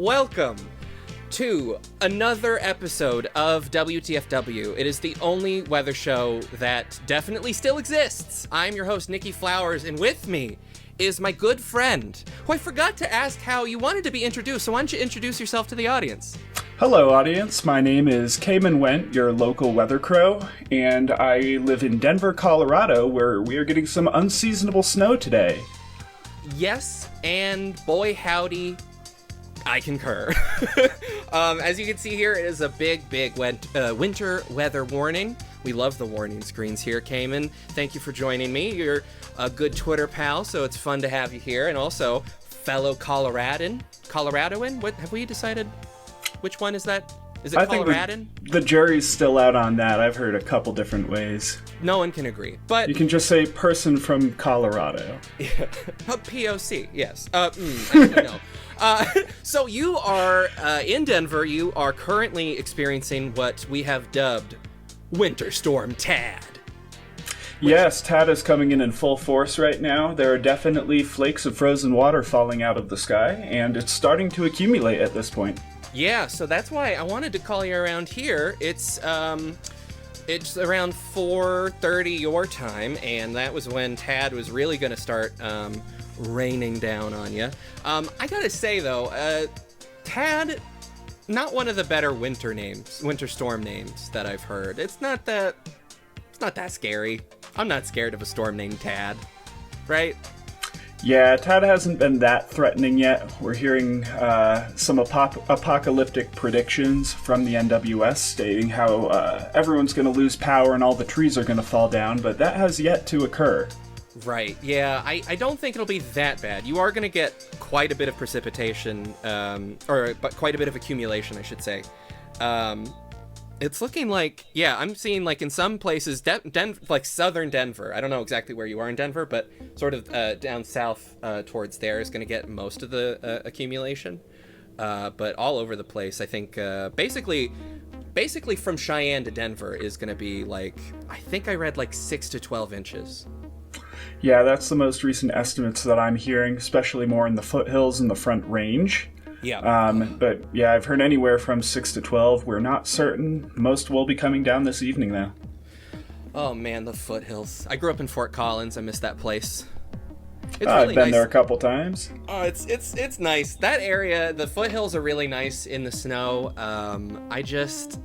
welcome to another episode of WTFW. It is the only weather show that definitely still exists. I'm your host, Nikki Flowers, and with me is my good friend, who I forgot to ask how you wanted to be introduced, so why don't you introduce yourself to the audience? Hello, audience. My name is Cayman Went, your local weather crow, and I live in Denver, Colorado, where we are getting some unseasonable snow today. Yes, and boy howdy, I concur. As you can see here, it is a big winter weather warning. We love the warning screens here, Cayman. Thank you for joining me. You're a good Twitter pal, so it's fun to have you here. And also, fellow Coloradoan? What have we decided? Which one is that? Is it Coloradan? Think the jury's still out on that. I've heard a couple different ways. No one can agree, but you can just say person from Colorado. Yeah. POC, yes. No. So you are in Denver. You are currently experiencing what we have dubbed Winter Storm Tad. Yes, Tad is coming in full force right now. There are definitely flakes of frozen water falling out of the sky, and it's starting to accumulate at this point. Yeah, so that's why I wanted to call you around here. It's around 4:30 your time, and that was when Tad was really going to start raining down on you. I gotta say though, Tad, not one of the better winter storm names that I've heard. It's not that scary. I'm not scared of a storm named Tad, right? Yeah, Tad hasn't been that threatening yet. We're hearing some apocalyptic predictions from the NWS stating how everyone's going to lose power and all the trees are going to fall down, but that has yet to occur. Right, yeah, I don't think it'll be that bad. You are going to get quite a bit of precipitation, but quite a bit of accumulation, I should say. It's looking like, yeah, I'm seeing like in some places, like southern Denver. I don't know exactly where you are in Denver, but sort of down south towards there is going to get most of the accumulation. But all over the place, I think basically from Cheyenne to Denver is going to be like, I think I read like 6 to 12 inches. Yeah, that's the most recent estimates that I'm hearing, especially more in the foothills and the Front Range. Yeah. But yeah, I've heard anywhere from 6 to 12. We're not certain. Most will be coming down this evening, though. Oh man, the foothills. I grew up in Fort Collins. I miss that place. It's really I've been nice. There a couple times. Oh, it's nice. That area, the foothills are really nice in the snow. I miss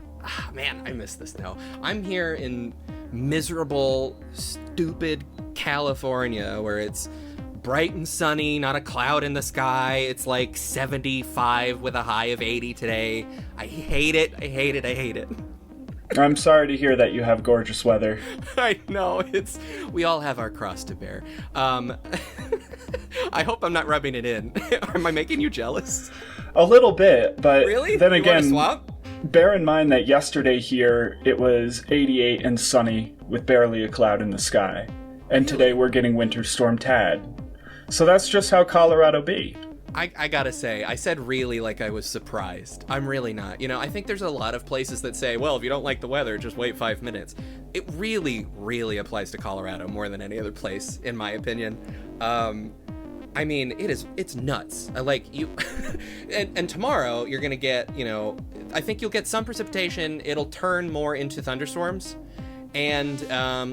the snow. I'm here in miserable, stupid California where it's bright and sunny, not a cloud in the sky. It's like 75 with a high of 80 today. I hate it. I'm sorry to hear that you have gorgeous weather. I know, we all have our cross to bear. I hope I'm not rubbing it in. Am I making you jealous? A little bit, but really? Then you again, swap? Bear in mind that yesterday here it was 88 and sunny with barely a cloud in the sky. And today we're getting Winter Storm Tad. So that's just how Colorado be. I gotta say, I said really like I was surprised. I'm really not. You know, I think there's a lot of places that say, well, if you don't like the weather, just wait 5 minutes. It really, really applies to Colorado more than any other place, in my opinion. I mean, it's nuts. I like you. and tomorrow you're gonna get, I think you'll get some precipitation. It'll turn more into thunderstorms. And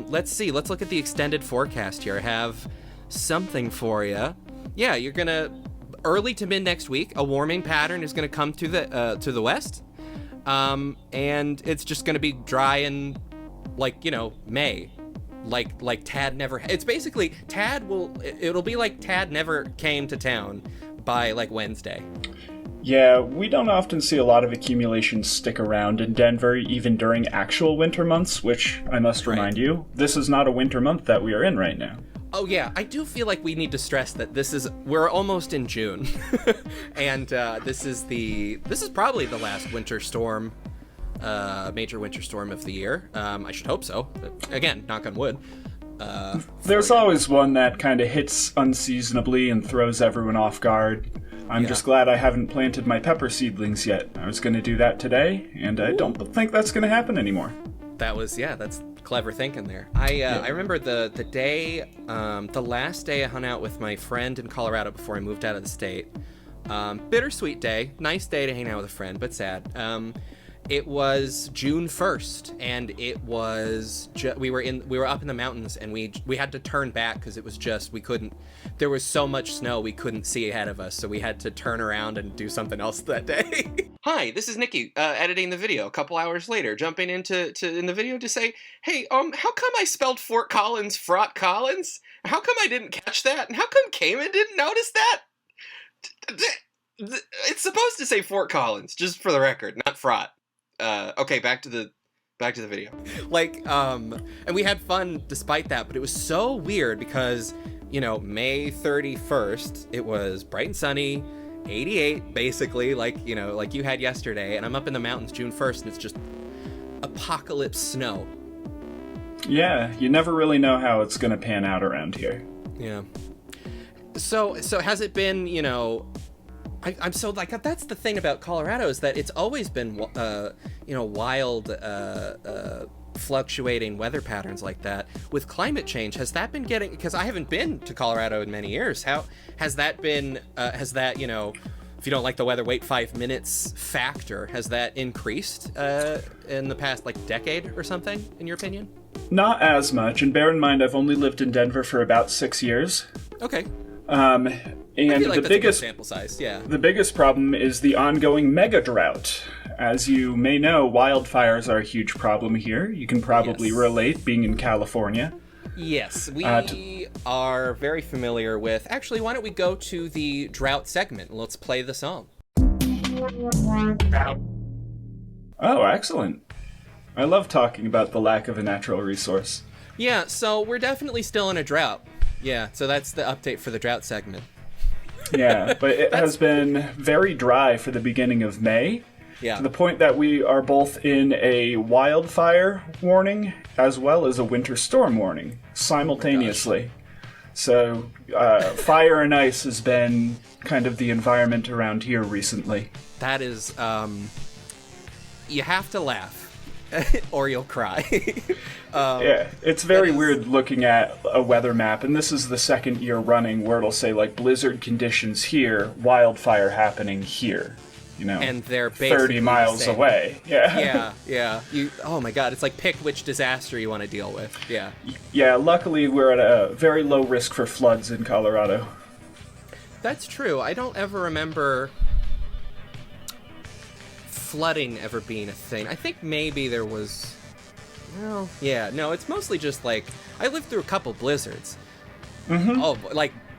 let's look at the extended forecast here. I have something for you. Yeah, you're gonna early to mid next week. A warming pattern is gonna come to the west, and it's just gonna be dry in May, like Tad never. It's basically it'll be like Tad never came to town by like Wednesday. Yeah, we don't often see a lot of accumulation stick around in Denver, even during actual winter months, which I must remind you, this is not a winter month that we are in right now. Oh yeah, I do feel like we need to stress that we're almost in June, and this is probably the last winter storm, major winter storm of the year. I should hope so. But again, knock on wood. There's always one that kind of hits unseasonably and throws everyone off guard. I'm just glad I haven't planted my pepper seedlings yet. I was going to do that today, and I don't think that's going to happen anymore. That's clever thinking there. I remember the day, the last day I hung out with my friend in Colorado before I moved out of the state. Bittersweet day. Nice day to hang out with a friend, but sad. It was June 1st, and it was we were up in the mountains, and we had to turn back because it was just there was so much snow we couldn't see ahead of us, so we had to turn around and do something else that day. Hi, this is Nikki, editing the video a couple hours later, jumping in the video to say, hey, how come I spelled Fort Collins Fraught Collins? How come I didn't catch that? And how come Cayman didn't notice that? It's supposed to say Fort Collins, just for the record, not Fraught. Okay, back to the video. And we had fun despite that, but it was so weird because, May 31st, it was bright and sunny, 88 basically, like you had yesterday, and I'm up in the mountains June 1st, and it's just apocalypse snow. Yeah, you never really know how it's gonna pan out around here. Yeah. So has it been, I'm so that's the thing about Colorado is that it's always been wild fluctuating weather patterns like that. With climate change, has that been getting, because I haven't been to Colorado in many years, how has that been, if you don't like the weather, wait 5 minutes factor, has that increased in the past decade or something, in your opinion? Not as much, and bear in mind I've only lived in Denver for about 6 years. Okay. And I feel like the that's a good sample size, yeah. The biggest problem is the ongoing mega drought. As you may know, wildfires are a huge problem here. You can probably relate, being in California. Yes, we are very familiar with... Actually, why don't we go to the drought segment? Let's play the song. Oh, excellent. I love talking about the lack of a natural resource. Yeah, so we're definitely still in a drought. Yeah, so that's the update for the drought segment. Yeah, but it has been very dry for the beginning of May. Yeah. To the point that we are both in a wildfire warning as well as a winter storm warning simultaneously. So fire and ice has been kind of the environment around here recently. That is, you have to laugh or you'll cry. Yeah, it's very weird looking at a weather map, and this is the second year running where it'll say blizzard conditions here, wildfire happening here. And they're basically 30 miles away. Yeah. Yeah. Oh my God, it's pick which disaster you want to deal with. Yeah. Yeah, luckily we're at a very low risk for floods in Colorado. That's true. I don't ever remember flooding ever being a thing. I think maybe there was... Well, yeah. No, it's mostly just I lived through a couple blizzards. Mm-hmm. Oh,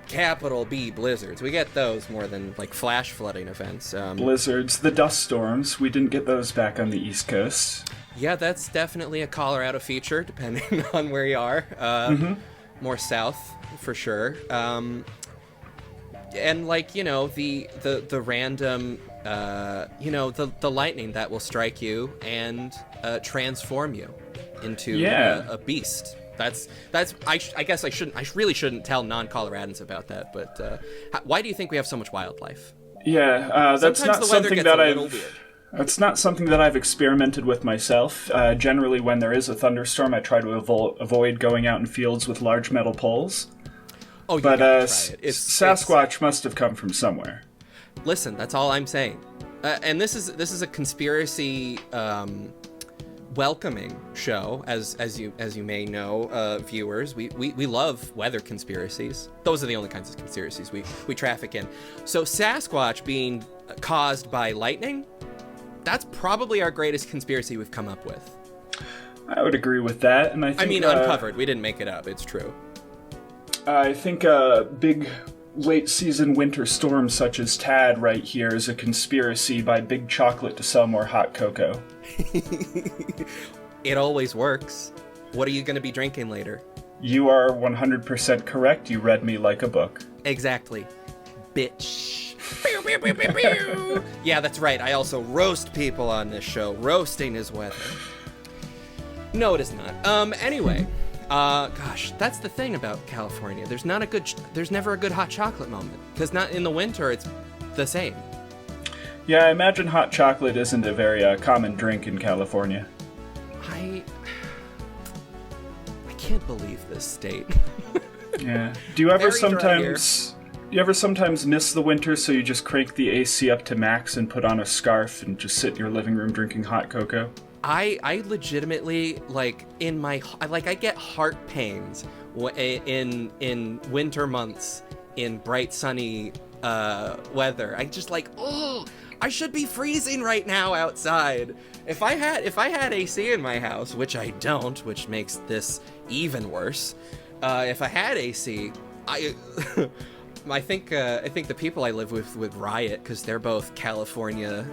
capital B blizzards. We get those more than flash flooding events. Blizzards, the dust storms. We didn't get those back on the East Coast. Yeah, that's definitely a Colorado feature, depending on where you are. More south, for sure. And the random, the lightning that will strike you and transform you into a beast. That's. I guess I really shouldn't tell non-Coloradans about that. But why do you think we have so much wildlife? Yeah, that's not something that weird. That's not something that I've experimented with myself. Generally, when there is a thunderstorm, I try to avoid going out in fields with large metal poles. Oh, you but gotta try it. Sasquatch must have come from somewhere. Listen, that's all I'm saying. And this is a conspiracy welcoming show, as you may know, viewers. We love weather conspiracies. Those are the only kinds of conspiracies we traffic in. So Sasquatch being caused by lightning, that's probably our greatest conspiracy we've come up with. I would agree with that, and I think, uncovered. We didn't make it up. It's true. I think a big late-season winter storm such as Tad right here is a conspiracy by Big Chocolate to sell more hot cocoa. It always works. What are you going to be drinking later? You are 100% correct. You read me like a book. Exactly. Bitch. Yeah, that's right. I also roast people on this show. Roasting is weather. No, it is not. Anyway... gosh, that's the thing about California. There's never a good hot chocolate moment. Because not in the winter, it's the same. Yeah, I imagine hot chocolate isn't a very common drink in California. I can't believe this state. Yeah. Do you ever sometimes You ever sometimes miss the winter, so you just crank the AC up to max and put on a scarf and just sit in your living room drinking hot cocoa? I legitimately, like, I get heart pains in winter months in bright sunny weather. I just like, oh, I should be freezing right now outside. If I had AC in my house, which I don't, which makes this even worse. If I had AC, I think the people I live with would riot because they're both California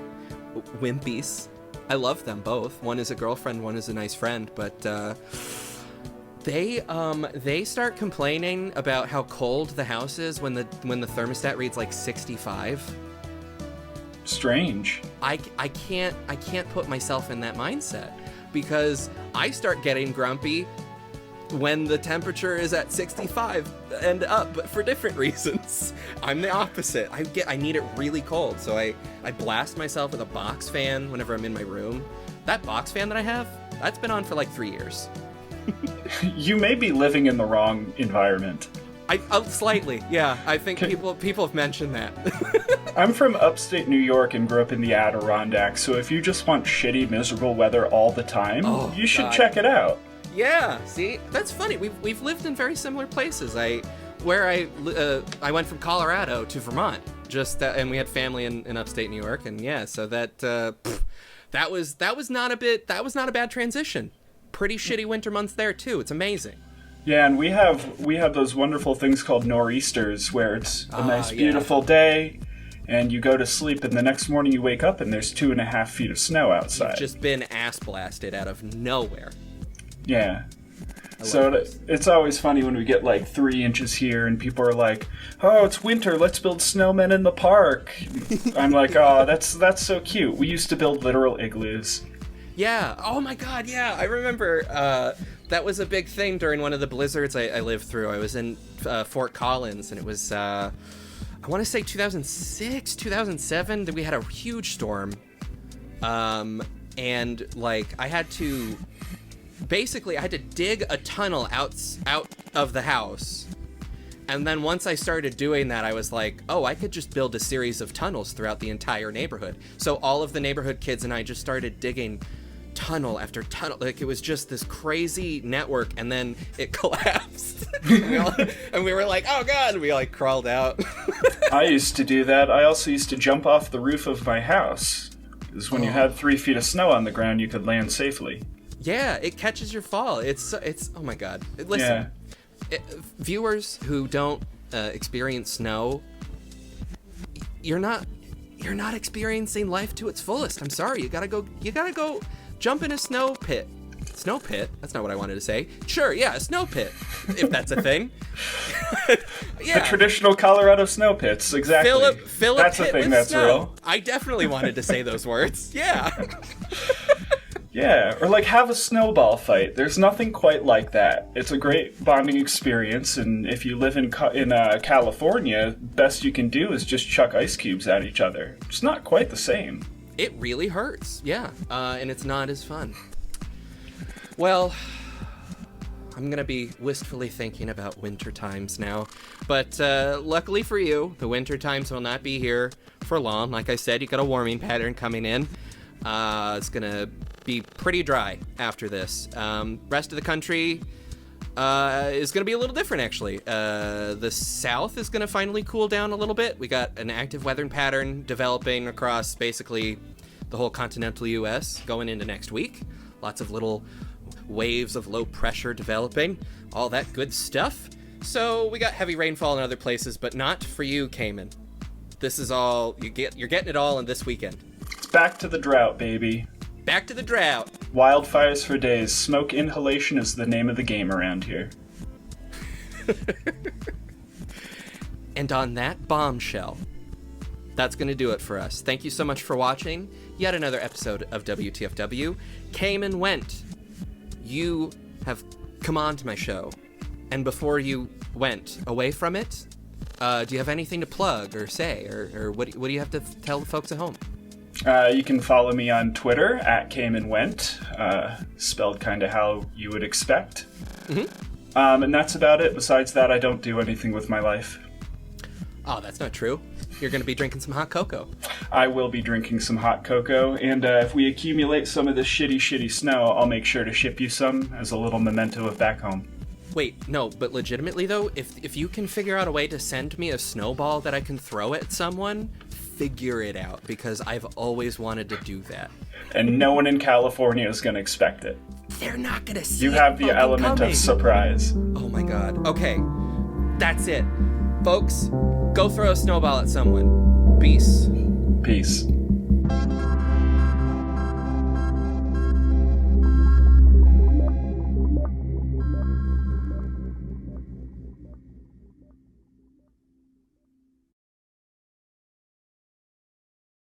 wimpies. I love them both. One is a girlfriend, one is a nice friend, but they start complaining about how cold the house is when the thermostat reads like 65. Strange. I can't put myself in that mindset because I start getting grumpy when the temperature is at 65 and up, but for different reasons. I'm the opposite. I need it really cold, so I blast myself with a box fan whenever I'm in my room. That box fan that I have, that's been on for like 3 years. You may be living in the wrong environment. Slightly, yeah. I think people have mentioned that. I'm from upstate New York and grew up in the Adirondacks, so if you just want shitty, miserable weather all the time, you should check it out. Yeah, see, that's funny. We've lived in very similar places. I went from Colorado to Vermont, and we had family in upstate New York, and yeah, so that was not a bad transition. Pretty shitty winter months there too. It's amazing. Yeah, and we have those wonderful things called nor'easters, where it's a nice, beautiful day, and you go to sleep, and the next morning you wake up, and there's 2.5 feet of snow outside. You've just been ass blasted out of nowhere. Yeah. So it's always funny when we get like 3 inches here and people are like, oh, it's winter, let's build snowmen in the park. I'm like, oh, that's so cute. We used to build literal igloos. Yeah. Oh my God. Yeah. I remember that was a big thing during one of the blizzards I lived through. I was in Fort Collins, and it was, I want to say 2006, 2007, that we had a huge storm. And like I had to dig a tunnel out of the house. And then once I started doing that, I was like, oh, I could just build a series of tunnels throughout the entire neighborhood. So all of the neighborhood kids and I just started digging tunnel after tunnel. Like, it was just this crazy network, and then it collapsed. and we were like, oh God, and we like crawled out. I used to do that. I also used to jump off the roof of my house. Because when you had 3 feet of snow on the ground, you could land safely. Yeah, it catches your fall. It's oh my God. Listen, viewers who don't experience snow, you're not experiencing life to its fullest. I'm sorry. You gotta go jump in a snow pit. Snow pit? That's not what I wanted to say. Sure, yeah, a snow pit, if that's a thing. Yeah. The traditional Colorado snow pits, exactly. Fill that's a pit a thing with that's snow. real. I definitely wanted to say those words. Yeah. Yeah, or like have a snowball fight. There's nothing quite like that. It's a great bonding experience, and if you live in California, best you can do is just chuck ice cubes at each other. It's not quite the same. It really hurts, yeah, and it's not as fun. Well, I'm gonna be wistfully thinking about winter times now, but luckily for you, the winter times will not be here for long. Like I said, you got a warming pattern coming in. It's gonna be pretty dry after this. Rest of the country is gonna be a little different, actually. The south is gonna finally cool down a little bit. We got an active weather pattern developing across basically the whole continental U.S. going into next week. Lots of little waves of low pressure developing, all that good stuff. So we got heavy rainfall in other places, but not for you, Cayman. This is all you're getting it all in this weekend. It's back to the drought, baby. Back to the drought. Wildfires for days. Smoke inhalation is the name of the game around here. And on that bombshell, that's going to do it for us. Thank you so much for watching yet another episode of WTFW. Cayman Went. You have come on to my show, and before you went away from it, do you have anything to plug or say, or what do you have to tell the folks at home? You can follow me on Twitter at Cayman Went, spelled kind of how you would expect. Mm-hmm. And that's about it. Besides that, I don't do anything with my life. Oh, that's not true. You're going to be drinking some hot cocoa. I will be drinking some hot cocoa, and if we accumulate some of this shitty snow, I'll make sure to ship you some as a little memento of back home. Wait, no, but legitimately though, if you can figure out a way to send me a snowball that I can throw at someone, figure it out, because I've always wanted to do that. And no one in California is going to expect it. They're not going to see You it have the fucking element coming. of surprise. Oh my god. Okay, that's it. Folks, go throw a snowball at someone. Peace. Peace.